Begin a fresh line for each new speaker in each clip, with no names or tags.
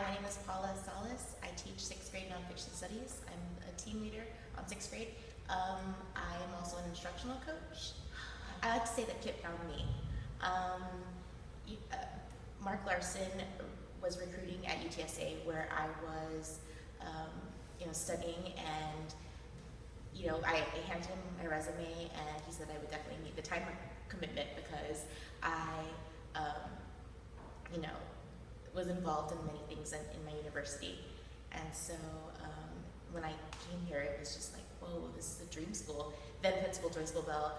Hi, my name is Paula Salas. I teach 6th grade nonfiction studies. I'm a team leader on 6th grade. I am also an instructional coach. I like to say that KIPP found me. Mark Larson was recruiting at UTSA where I was studying, and I handed him my resume and he said I would definitely need the time commitment because I was involved in many things in my university. And so when I came here, it was just like, whoa, this is a dream school. Then Principal Joyce Bell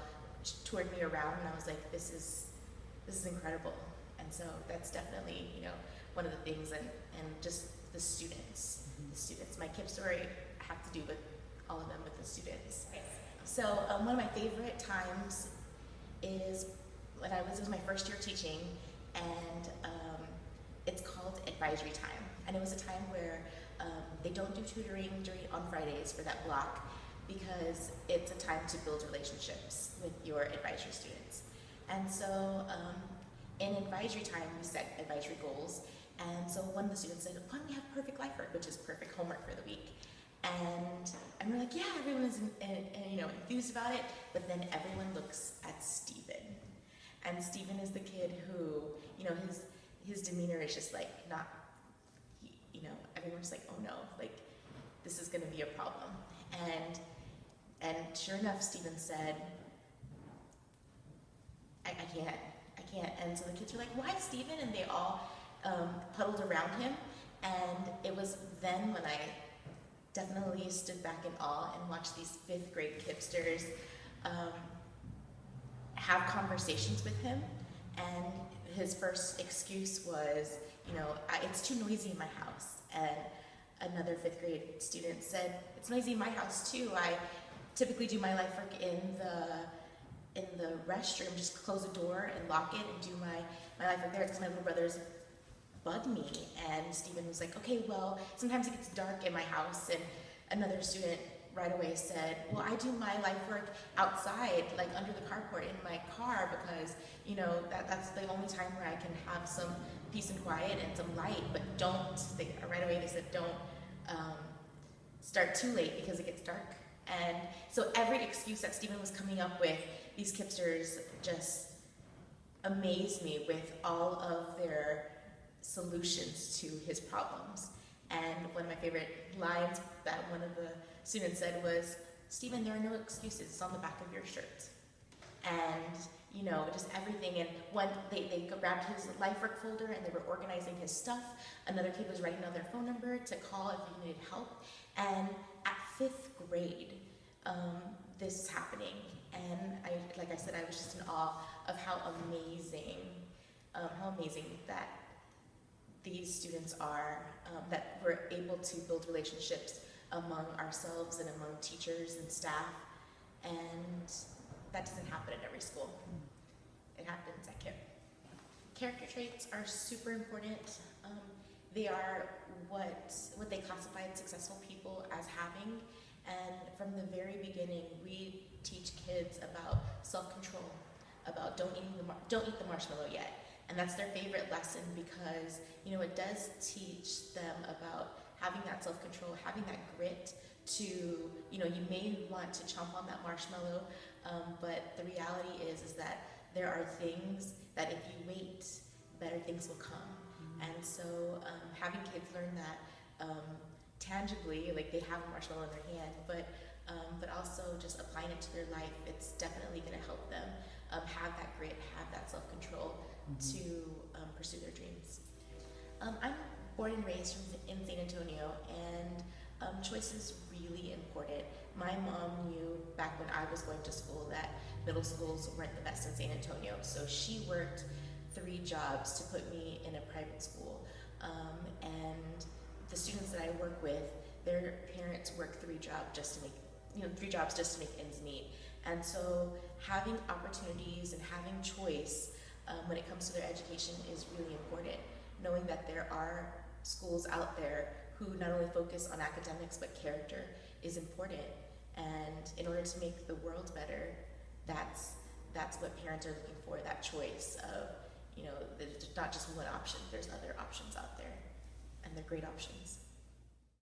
toured me around and I was like, this is incredible. And so that's definitely, one of the things, and just the students. The students. My KIPP story have to do with all of them, with the students. So one of my favorite times is when it was my first year teaching, and it's called advisory time. And it was a time where they don't do tutoring on Fridays for that block because it's a time to build relationships with your advisory students. And so in advisory time, we set advisory goals. And so one of the students said, why don't we have perfect life work, which is perfect homework for the week. And we're like, yeah, everyone is enthused about it, but then everyone looks at Stephen. And Stephen is the kid who, his demeanor is just like not, everyone's like, oh no, like this is gonna be a problem. And sure enough, Stephen said, I can't. And so the kids were like, why Stephen? And they all huddled around him. And it was then when I definitely stood back in awe and watched these 5th grade KIPPsters have conversations with him. And his first excuse was, it's too noisy in my house. And another 5th grade student said, it's noisy in my house too. I typically do my life work in the restroom, just close the door and lock it and do my life work there because my little brothers bug me. And Stephen was like, okay, well, sometimes it gets dark in my house. And another student right away said, well, I do my life work outside, like under the carport in my car because, that's the only time where I can have some peace and quiet and some light, but right away they said, don't start too late because it gets dark. And so every excuse that Stephen was coming up with, these KIPPsters just amazed me with all of their solutions to his problems. And one of my favorite lines that one of the students said was, Stephen, there are no excuses, it's on the back of your shirt. And just everything. And when they grabbed his life work folder and they were organizing his stuff, another kid was writing down their phone number to call if he needed help. And at 5th grade, this is happening. And like I said, I was just in awe of how amazing that these students are, that we're able to build relationships among ourselves and among teachers and staff. And that doesn't happen at every school. It happens at KIPP. Character traits are super important. They are what they classified successful people as having. And from the very beginning, we teach kids about self-control, about don't eat the marshmallow yet. And that's their favorite lesson because, it does teach them about having that self-control, having that grit to, you may want to chomp on that marshmallow, but the reality is that there are things that if you wait, better things will come. And so having kids learn that tangibly, like they have a marshmallow in their hand, but also just applying it to their life, it's definitely going to help them have that grit, have that self-control to pursue their dreams. I'm born and raised in San Antonio, and choice is really important. My mom knew back when I was going to school that middle schools weren't the best in San Antonio, so she worked 3 jobs to put me in a private school. And the students that I work with, their parents work 3 jobs just to make ends meet. And so having opportunities and having choice when it comes to their education is really important. Knowing that there are schools out there who not only focus on academics but character is important. And in order to make the world better, that's what parents are looking for, that choice of, there's not just one option, there's other options out there, and they're great options.